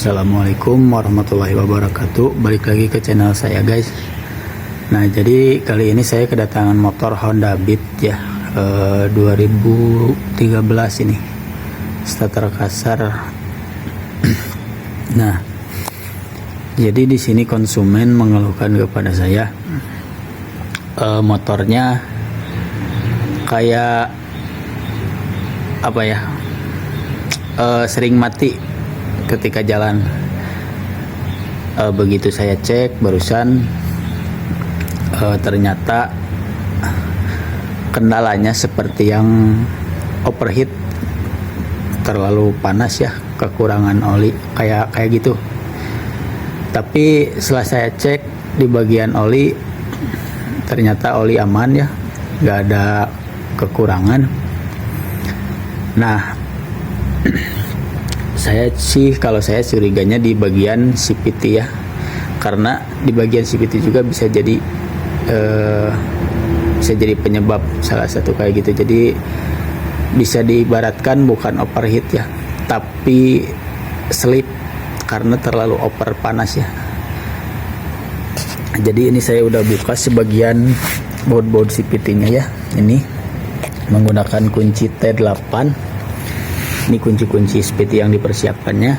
Assalamualaikum warahmatullahi wabarakatuh. Balik lagi ke channel saya guys. Nah jadi kali ini saya kedatangan motor Honda Beat ya, 2013 ini, starter kasar. Nah jadi di sini konsumen mengeluhkan kepada saya, motornya kayak apa ya, sering mati ketika jalan. Begitu saya cek barusan, ternyata kendalanya seperti yang overheat, terlalu panas ya, kekurangan oli kayak gitu. Tapi setelah saya cek di bagian oli, ternyata oli aman ya, nggak ada kekurangan. Nah kalau saya curiganya di bagian CVT ya, karena di bagian CVT juga bisa jadi penyebab salah satu kayak gitu. Jadi bisa diibaratkan bukan overheat ya, tapi slip karena terlalu over panas ya. Jadi ini saya udah buka sebagian baut CVT-nya ya, ini menggunakan kunci T8. Ini kunci-kunci seperti yang dipersiapkannya.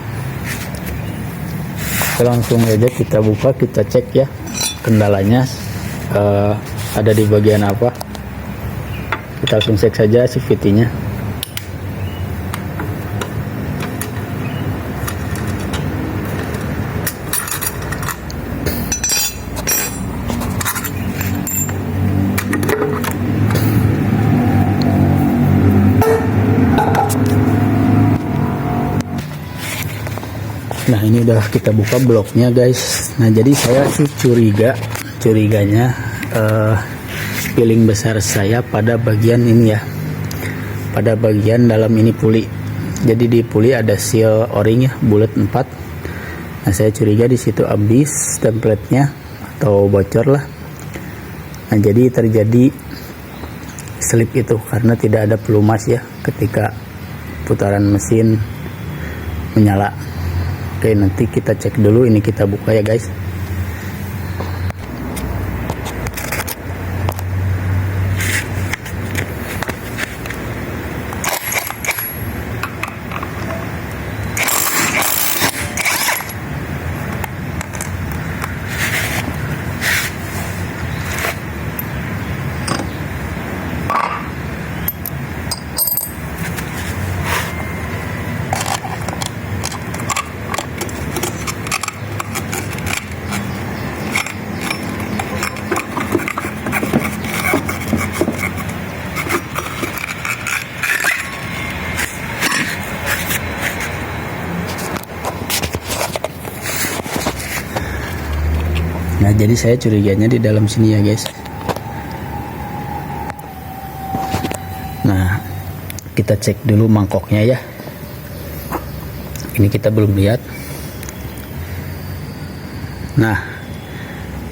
Langsung aja kita buka, kita cek ya kendalanya ada di bagian apa. Kita langsung cek saja CVT-nya. Nah ini udah kita buka bloknya guys. Nah jadi saya sih curiganya feeling besar saya pada bagian ini ya, pada bagian dalam ini puli. Jadi di puli ada seal o-ring ya, bulat 4. Nah saya curiga di situ habis templatenya atau bocor lah. Nah jadi terjadi slip itu karena tidak ada pelumas ya ketika putaran mesin menyala. Oke, nanti kita cek dulu, ini kita buka ya guys. Nah jadi saya curiganya di dalam sini ya guys. Nah kita cek dulu mangkoknya ya, ini kita belum lihat. Nah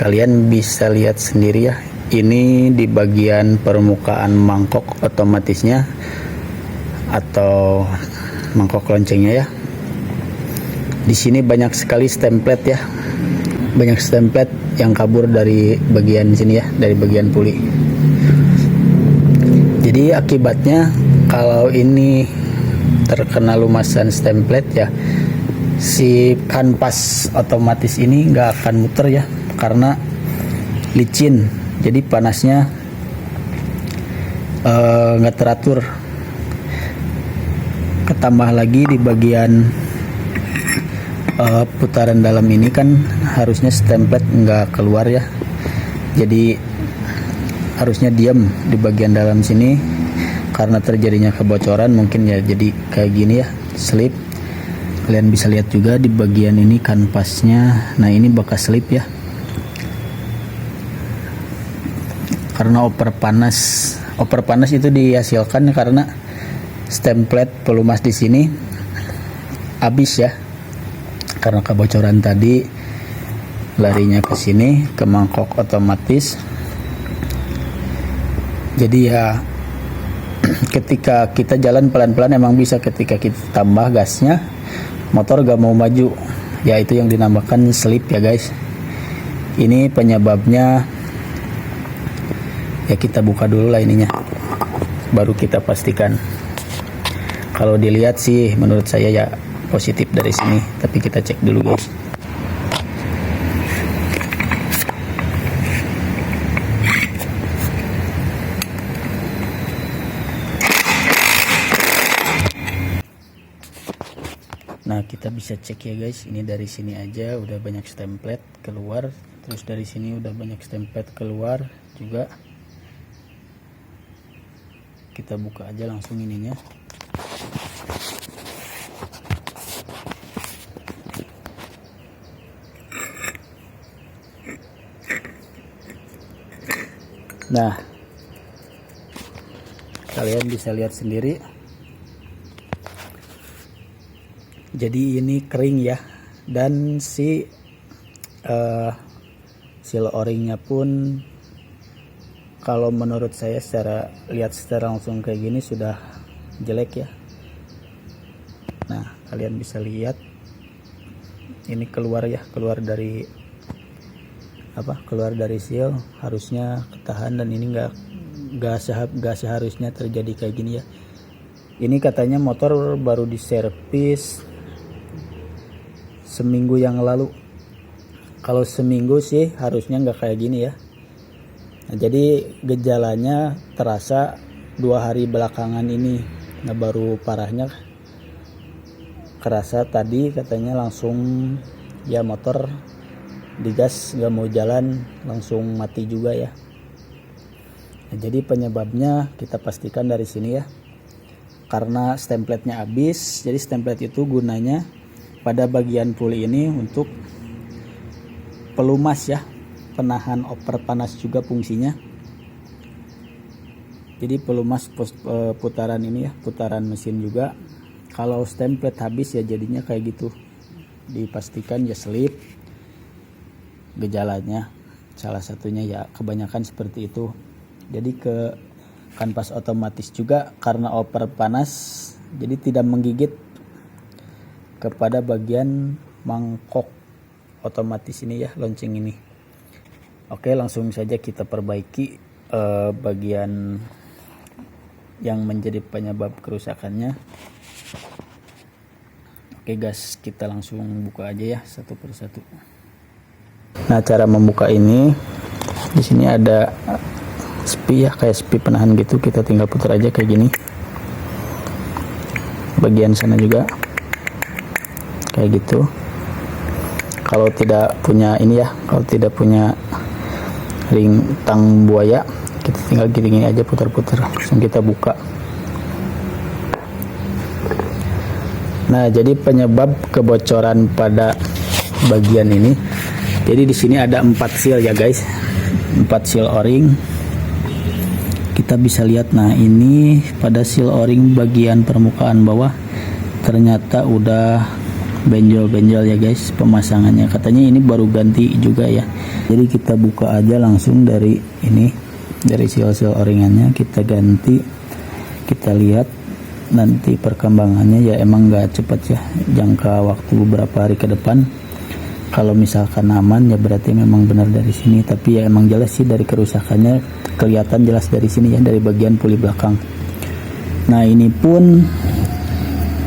kalian bisa lihat sendiri ya, ini di bagian permukaan mangkok otomatisnya atau mangkok loncengnya ya. Di sini banyak sekali stemplet ya, banyak stemplet yang kabur dari bagian sini ya, dari bagian puli. Jadi akibatnya kalau ini terkena lumasan stemplet ya, si kanvas otomatis ini nggak akan muter ya, karena licin. Jadi panasnya nggak teratur. Ketambah lagi di bagian putaran dalam ini kan harusnya stemplet nggak keluar ya, jadi harusnya diam di bagian dalam sini. Karena terjadinya kebocoran mungkin ya, jadi kayak gini ya, slip. Kalian bisa lihat juga di bagian ini kanvasnya. Nah ini bekas slip ya, karena over panas itu dihasilkan karena stemplet pelumas di sini habis ya, karena kebocoran tadi larinya ke sini, ke mangkok otomatis. Jadi ya ketika kita jalan pelan-pelan emang bisa, ketika kita tambah gasnya motor gak mau maju. ya itu yang dinamakan slip ya guys. Ini penyebabnya ya, kita buka dulu lah ininya, baru kita pastikan. Kalau dilihat sih menurut saya ya positif dari sini, tapi kita cek dulu guys. Nah, kita bisa cek ya guys, ini dari sini aja udah banyak stemplet keluar, terus dari sini udah banyak stemplet keluar juga. Kita buka aja langsung ininya. Nah, kalian bisa lihat sendiri. Jadi ini kering ya, dan si seal o-ringnya pun kalau menurut saya secara langsung kayak gini sudah jelek ya. Nah, kalian bisa lihat ini keluar dari seal, harusnya ketahan, dan ini nggak seharusnya terjadi kayak gini ya. Ini katanya motor baru diservis seminggu yang lalu. Kalau seminggu sih harusnya nggak kayak gini ya. Nah, jadi gejalanya terasa 2 hari belakangan ini. Nah, baru parahnya kerasa tadi, katanya langsung ya motor digas nggak mau jalan, langsung mati juga ya. Nah, jadi penyebabnya kita pastikan dari sini ya, karena stempletnya habis. Jadi stemplet itu gunanya pada bagian puli ini untuk pelumas ya, penahan oper panas juga fungsinya. Jadi pelumas putaran ini ya, putaran mesin juga. Kalau stemplet habis ya jadinya kayak gitu. Dipastikan ya slip. Gejalanya salah satunya ya kebanyakan seperti itu. Jadi ke kanvas otomatis juga karena oper panas, jadi tidak menggigit kepada bagian mangkok otomatis ini ya, lonceng ini. Oke, langsung saja kita perbaiki bagian yang menjadi penyebab kerusakannya. Oke guys, kita langsung buka aja ya satu persatu. Nah, cara membuka ini, di sini ada spi ya, kayak spi penahan gitu. Kita tinggal putar aja kayak gini. Bagian sana juga kayak gitu. Kalau tidak punya ini ya, kalau tidak punya ring tang buaya, kita tinggal gini aja, putar-putar, langsung kita buka. Nah, jadi penyebab kebocoran pada bagian ini, jadi di sini ada 4 seal ya guys, 4 seal o-ring. Kita bisa lihat, nah ini pada seal o-ring bagian permukaan bawah ternyata udah benjol-benjol ya guys pemasangannya. Katanya ini baru ganti juga ya. Jadi kita buka aja langsung dari ini, dari seal-seal o-ringannya kita ganti. Kita lihat nanti perkembangannya ya, emang nggak cepat ya, jangka waktu beberapa hari ke depan. Kalau misalkan aman ya berarti memang benar dari sini, tapi ya emang jelas sih dari kerusakannya kelihatan jelas dari sini ya, dari bagian puli belakang. Nah, ini pun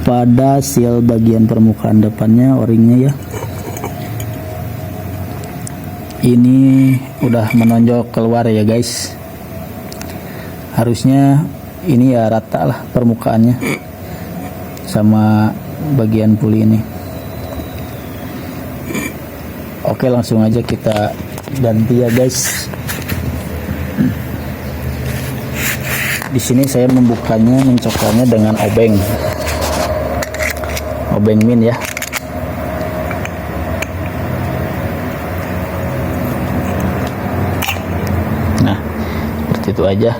pada seal bagian permukaan depannya o-ringnya ya, ini udah menonjol keluar ya guys. Harusnya ini ya rata lah permukaannya sama bagian puli ini. Oke, langsung aja kita ganti ya guys. Di sini saya membukanya, mencokanya dengan obeng min ya. Nah, seperti itu aja.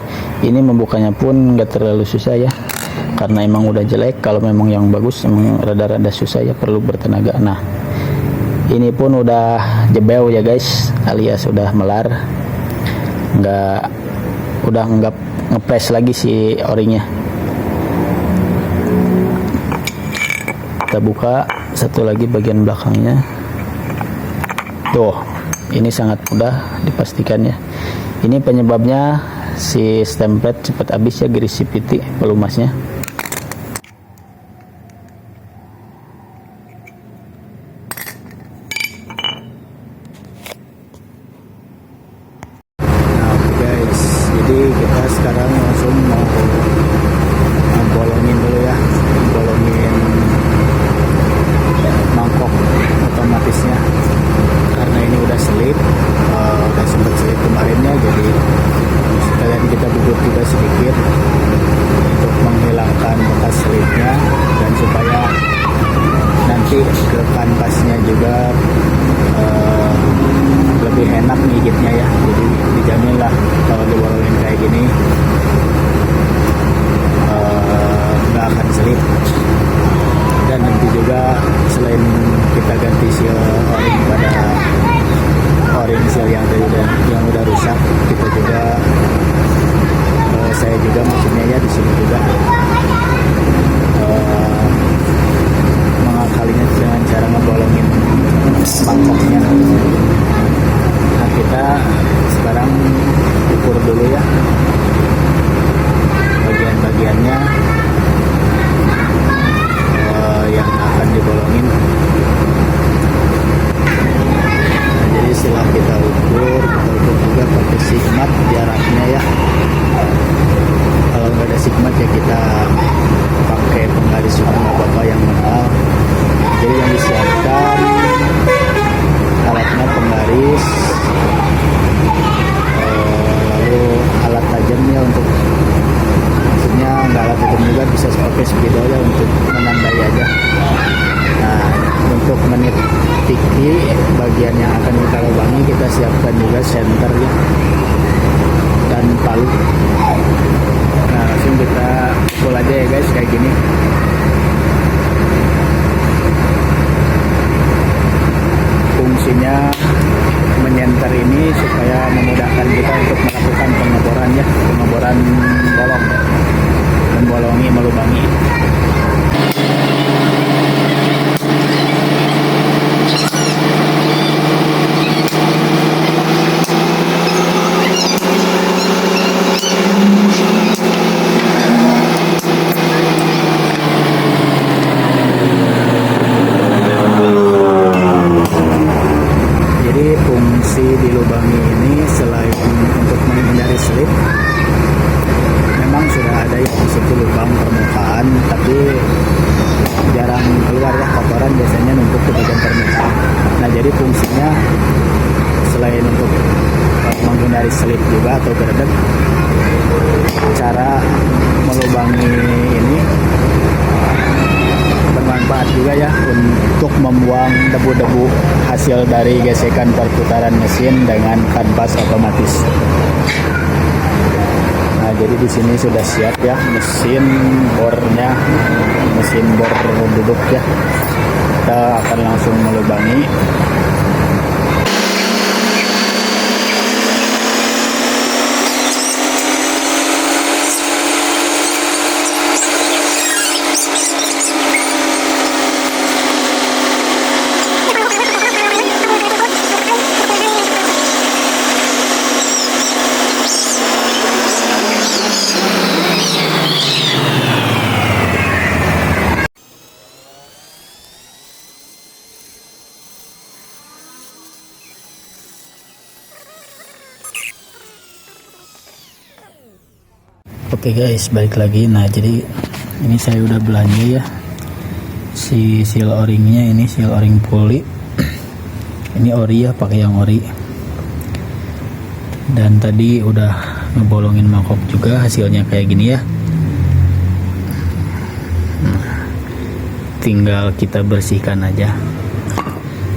Ini membukanya pun nggak terlalu susah ya, karena emang udah jelek. Kalau memang yang bagus emang rada-rada susah ya, perlu bertenaga. Nah, ini pun udah jebel ya guys, alias udah melar, udah nggak ngepres lagi si o-ringnya. Kita buka satu lagi bagian belakangnya. Tuh, ini sangat mudah dipastikan ya. Ini penyebabnya si stemplet cepat habis ya, greasy piti pelumasnya. Jadi kita sekarang langsung mau bolongin dulu ya, bolongin mangkok otomatisnya, karena ini udah selip, udah sempat selip kemarinnya, jadi sekalian kita bubut juga sedikit untuk menghilangkan bekas selipnya dan supaya nanti ke kanvasnya juga lebih enak ngigitnya ya. Jadi dijamin lah kalau dibolongin kayak gini nggak akan selip. Dan nanti juga selain kita ganti seal o-ring pada o-ring seal yang udah rusak, kita juga saya juga maksudnya ya di sini juga mengakalinya dengan cara ngebolongin mangkoknya. Nah, kita sekarang ukur dulu ya bagian-bagiannya yang akan dibolongin. Nah, jadi setelah kita ukur juga pakai sigmat jaraknya ya. Kalau nggak ada sigmat ya kita pakai penggaris juga nggak apa-apa, yang mahal. Jadi yang disiapkan alatnya penggaris, lalu alat tajamnya untuk, maksudnya nggak alat tajam juga, bisa pakai spidol ya untuk menandai aja. Nah, untuk menitiki bagian yang akan kita lubangi, kita siapkan juga senter ya dan palu. Nah, langsung kita pukul aja ya guys, kayak gini. Fungsinya menyenter ini supaya memudahkan kita untuk melakukan pengeboran ya, pengeboran bolong, membolongi, melubangi. Di lubangi ini selain untuk menghindari slip, memang sudah ada yang di situ lubang permukaan, tapi jarang keluar ya, kotoran biasanya numpuk ke bagian permukaan. Nah, jadi fungsinya selain untuk menghindari slip juga atau gerdek, cara melubangi ini bermanfaat juga ya untuk membuang debu-debu hasil dari gesekan perputaran mesin dengan kanvas otomatis. Nah, jadi di sini sudah siap ya mesin bornya, mesin bor duduk ya. Kita akan langsung melubangi. Oke guys, balik lagi. Nah, jadi ini saya udah belanja ya si seal o-ringnya, ini seal o-ring puli. Ini ori ya, pakai yang ori. Dan tadi udah ngebolongin mangkok juga, hasilnya kayak gini ya. Nah, tinggal kita bersihkan aja.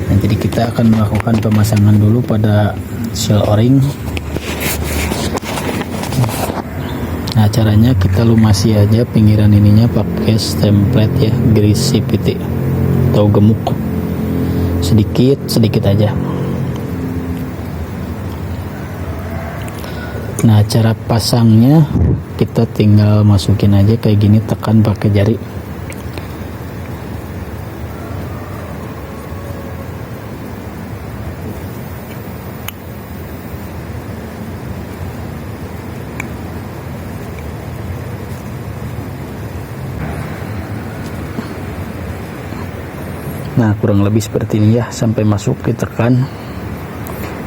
Nah, jadi kita akan melakukan pemasangan dulu pada seal o-ring. Nah, caranya kita lumasi aja pinggiran ininya pakai stemplet ya, greasy piti atau gemuk, sedikit aja. Nah, cara pasangnya kita tinggal masukin aja kayak gini, tekan pakai jari. kurang lebih seperti ini ya, sampai masuk ditekan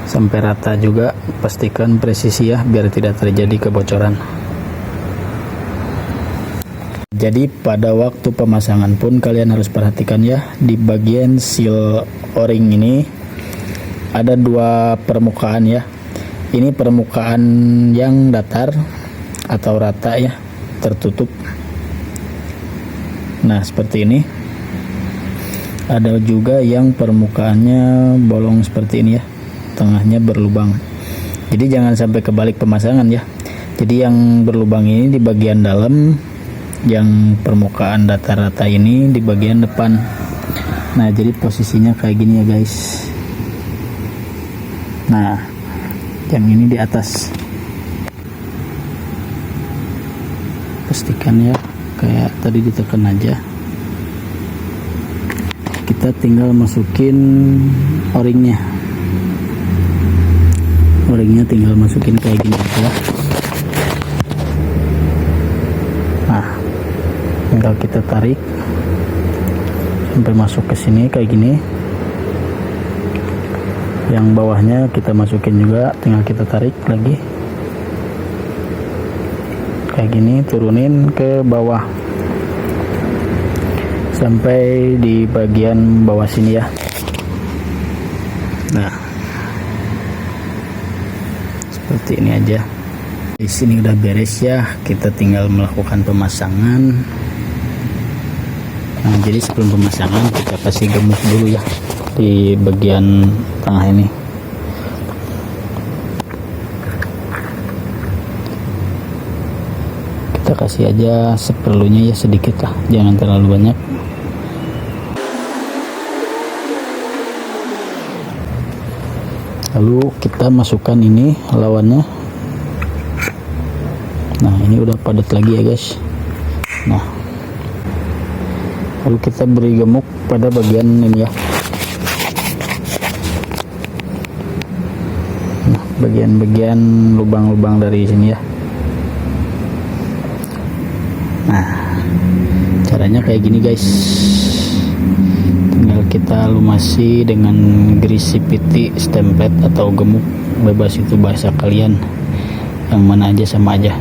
sampai rata juga, pastikan presisi ya biar tidak terjadi kebocoran. Jadi pada waktu pemasangan pun kalian harus perhatikan ya, di bagian seal o-ring ini ada dua permukaan ya. Ini permukaan yang datar atau rata ya, tertutup. Nah seperti ini. Ada juga yang permukaannya bolong seperti ini ya, tengahnya berlubang. Jadi jangan sampai kebalik pemasangan ya. Jadi yang berlubang ini di bagian dalam, yang permukaan datar rata ini di bagian depan. Nah jadi posisinya kayak gini ya guys. Nah yang ini di atas, pastikan ya kayak tadi ditekan aja. Kita tinggal masukin o-ringnya. O-ringnya tinggal masukin kayak gini aja. Nah tinggal kita tarik sampai masuk ke sini kayak gini. Yang bawahnya kita masukin juga, tinggal kita tarik lagi kayak gini, turunin ke bawah sampai di bagian bawah sini ya. Nah seperti ini aja. Di sini udah beres ya, kita tinggal melakukan pemasangan. Nah jadi sebelum pemasangan kita kasih gemuk dulu ya di bagian tengah ini. Kita kasih aja seperlunya ya, sedikit lah, jangan terlalu banyak. Lalu kita masukkan ini lawannya. Nah ini udah padat lagi ya guys. Nah lalu kita beri gemuk pada bagian ini ya. Nah bagian-bagian lubang-lubang dari sini ya. Nah caranya kayak gini guys, tinggal kita lumasi dengan greasy putty, stemplet atau gemuk, bebas itu bahasa kalian, yang mana aja sama aja.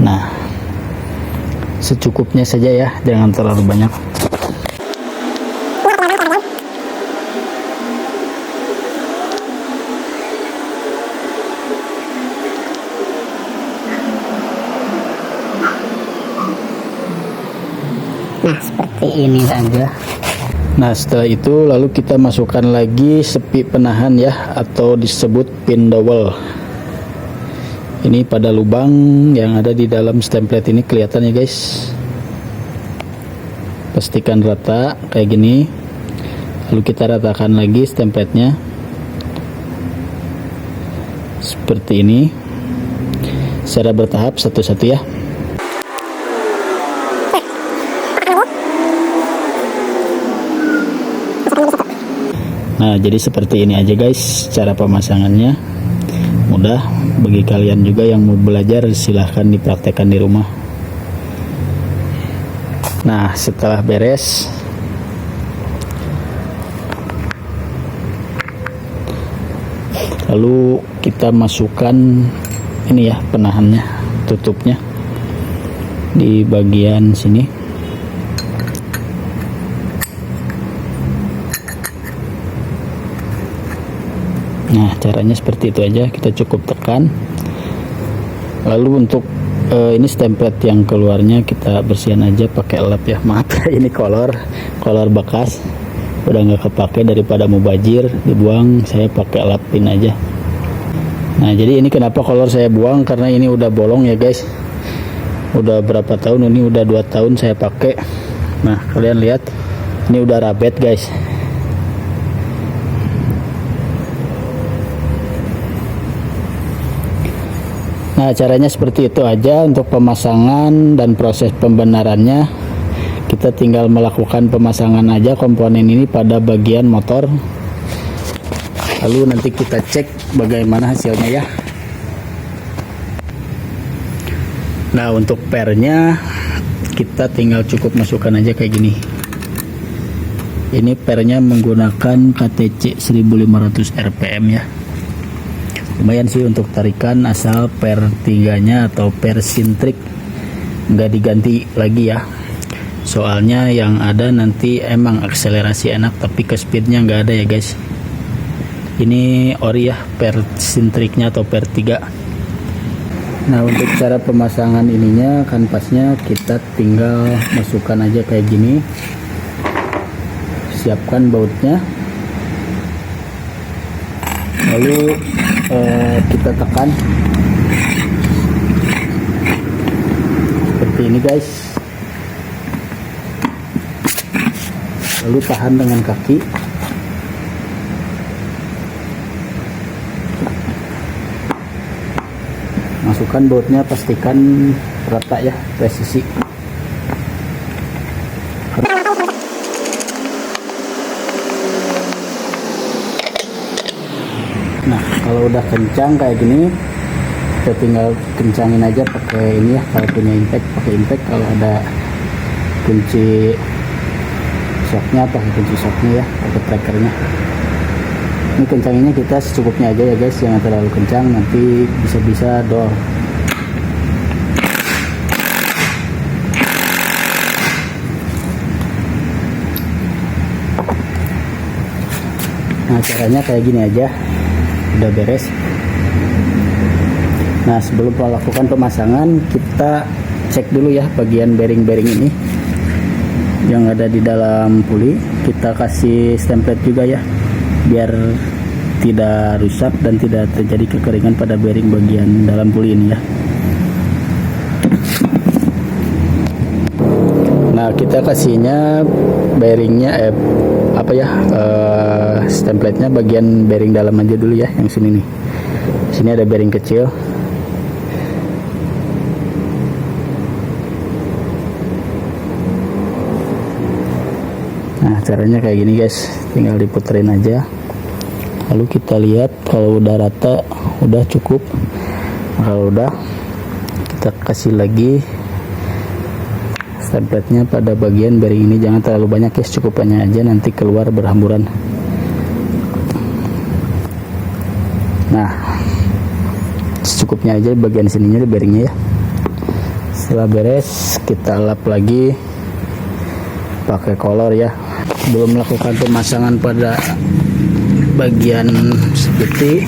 Nah secukupnya saja ya, jangan terlalu banyak. Nah seperti ini saja. Nah setelah itu lalu kita masukkan lagi sepi penahan ya, atau disebut pin dowel. Ini pada lubang yang ada di dalam stemplet ini, kelihatan ya guys. Pastikan rata kayak gini. Lalu kita ratakan lagi stempletnya seperti ini, secara bertahap satu-satu ya. Nah jadi seperti ini aja guys cara pemasangannya, mudah. Bagi kalian juga yang mau belajar silahkan dipraktekkan di rumah. Nah setelah beres, lalu kita masukkan ini ya penahannya, tutupnya di bagian sini. Nah caranya seperti itu aja, kita cukup tekan. Lalu untuk ini stemplet yang keluarnya kita bersihin aja pakai lap ya. Maaf ini kolor bekas, udah nggak kepake, daripada mubazir dibuang, saya pakai lapin aja. Nah jadi ini kenapa kolor saya buang, karena ini udah bolong ya guys. Udah berapa tahun ini, udah 2 tahun saya pakai. Nah kalian lihat ini udah rabet guys. Nah caranya seperti itu aja untuk pemasangan dan proses pembenarannya. Kita tinggal melakukan pemasangan aja komponen ini pada bagian motor, lalu nanti kita cek bagaimana hasilnya ya. Nah untuk pernya kita tinggal cukup masukkan aja kayak gini. Ini pernya menggunakan KTC 1500 rpm ya. Lumayan sih untuk tarikan, asal per 3-nya atau per sintrik nggak diganti lagi ya. Soalnya yang ada nanti emang akselerasi enak tapi ke speednya nggak ada ya guys. Ini ori ya, per sintriknya atau per 3. Nah, untuk cara pemasangan ininya, kanvasnya kita tinggal masukkan aja kayak gini. Siapkan bautnya, lalu kita tekan seperti ini guys, lalu tahan dengan kaki. Masukkan bautnya, pastikan rata ya, presisi. Nah, kalau udah kencang kayak gini, kita tinggal kencangin aja pakai ini ya. Kalau punya impact, pakai impact. Kalau ada kunci shocknya, pakai kunci shocknya ya, pakai trackernya. Ini kencanginnya kita secukupnya aja ya guys, jangan terlalu kencang, nanti bisa-bisa dol. Nah, caranya kayak gini aja, udah beres. Nah, sebelum melakukan pemasangan, kita cek dulu ya bagian bearing-bearing ini yang ada di dalam puli. Kita kasih stemplet juga ya, biar tidak rusak dan tidak terjadi kekeringan pada bearing bagian dalam puli ini ya. Nah, kita kasihnya bearingnya stempletnya bagian bearing dalam aja dulu ya, yang sini nih. Sini ada bearing kecil. Nah, caranya kayak gini guys, tinggal diputerin aja. Lalu kita lihat kalau udah rata, udah cukup. Kalau udah, kita kasih lagi stempletnya pada bagian bearing ini. Jangan terlalu banyak ya, cukupannya aja, nanti keluar berhamburan. Nah, secukupnya aja bagian sininya di bearingnya ya. Setelah beres, kita lap lagi pakai kolor ya. Belum melakukan pemasangan pada bagian seperti,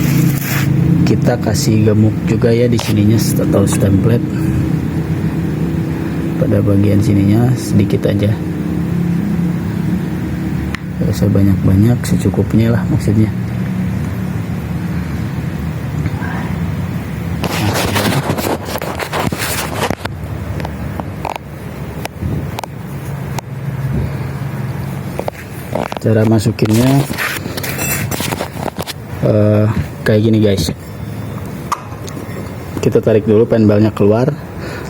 kita kasih gemuk juga ya di sininya atau stemplet pada bagian sininya, sedikit aja, gak usah banyak-banyak, secukupnya lah maksudnya. Cara masukinnya kayak gini guys, kita tarik dulu penbalnya keluar,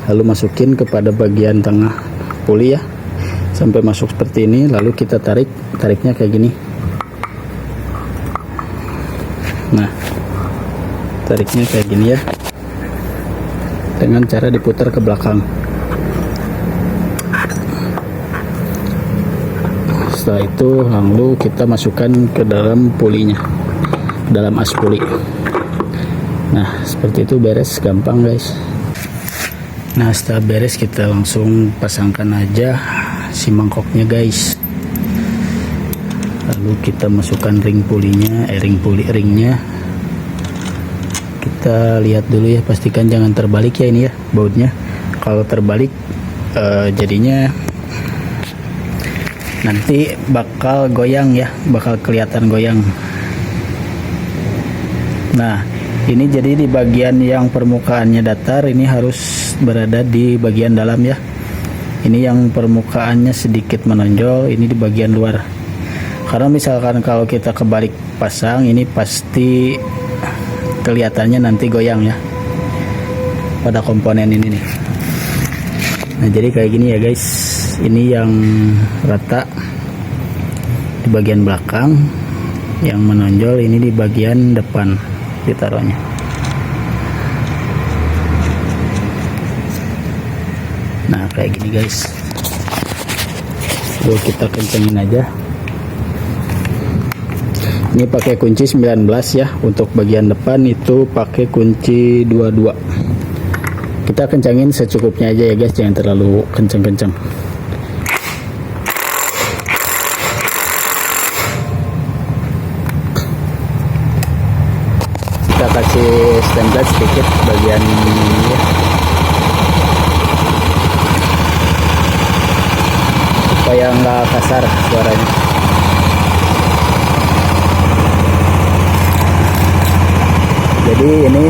lalu masukin kepada bagian tengah puli ya, sampai masuk seperti ini. Lalu kita tariknya kayak gini. Nah, tariknya kayak gini ya, dengan cara diputar ke belakang. Setelah itu lalu kita masukkan ke dalam pulinya, dalam as puli. Nah, seperti itu, beres, gampang guys. Nah, setelah beres kita langsung pasangkan aja si mangkoknya guys. Lalu kita masukkan ring pulinya, ringnya. Kita lihat dulu ya, pastikan jangan terbalik ya ini ya bautnya. Kalau terbalik jadinya nanti bakal goyang ya, bakal kelihatan goyang. Nah, ini jadi di bagian yang permukaannya datar, ini harus berada di bagian dalam ya. Ini yang permukaannya sedikit menonjol, ini di bagian luar. Karena misalkan kalau kita kebalik pasang, ini pasti kelihatannya nanti goyang ya pada komponen ini nih. Nah, jadi kayak gini ya guys. Ini yang rata di bagian belakang, yang menonjol ini di bagian depan ditaruhnya. Nah, kayak kayak gini guys. Lalu kita kencengin aja. Ini pakai kunci 19 ya. Untuk bagian depan itu pakai kunci 22. Kita kencangin secukupnya aja ya guys, jangan terlalu kenceng-kenceng. Kita kasih stempel sedikit bagian ini ya, supaya nggak kasar suaranya. Jadi ini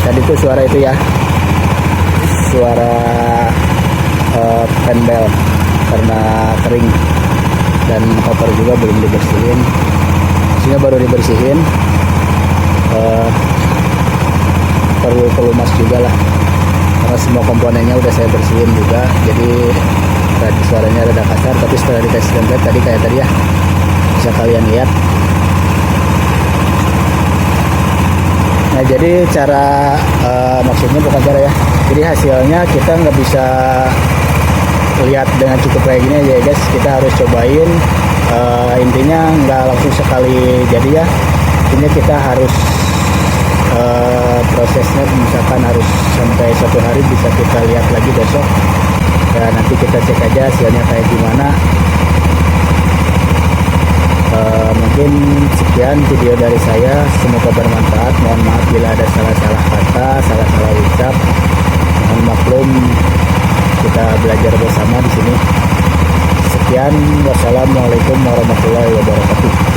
tadi tuh suara itu ya, suara pendel karena kering dan kotor juga, belum dibersihin. Maksudnya baru dibersihin, perlu pelumas juga lah, karena semua komponennya udah saya bersihin juga. Jadi tadi suaranya rada kasar, tapi setelah dikasih stempel tadi kayak tadi ya, bisa kalian lihat. Nah jadi cara maksudnya bukan cara ya, jadi hasilnya kita nggak bisa lihat dengan cukup kayak gini aja ya guys, kita harus cobain. Intinya nggak langsung sekali jadi ya, intinya kita harus prosesnya misalkan harus sampai 1 hari, bisa kita lihat lagi besok ya, nanti kita cek aja hasilnya kayak gimana. Mungkin sekian video dari saya, semoga bermanfaat. Mohon maaf bila ada salah-salah kata, salah-salah ucap, mohon maklum, kita belajar bersama di sini. Sekian, wassalamualaikum warahmatullahi wabarakatuh.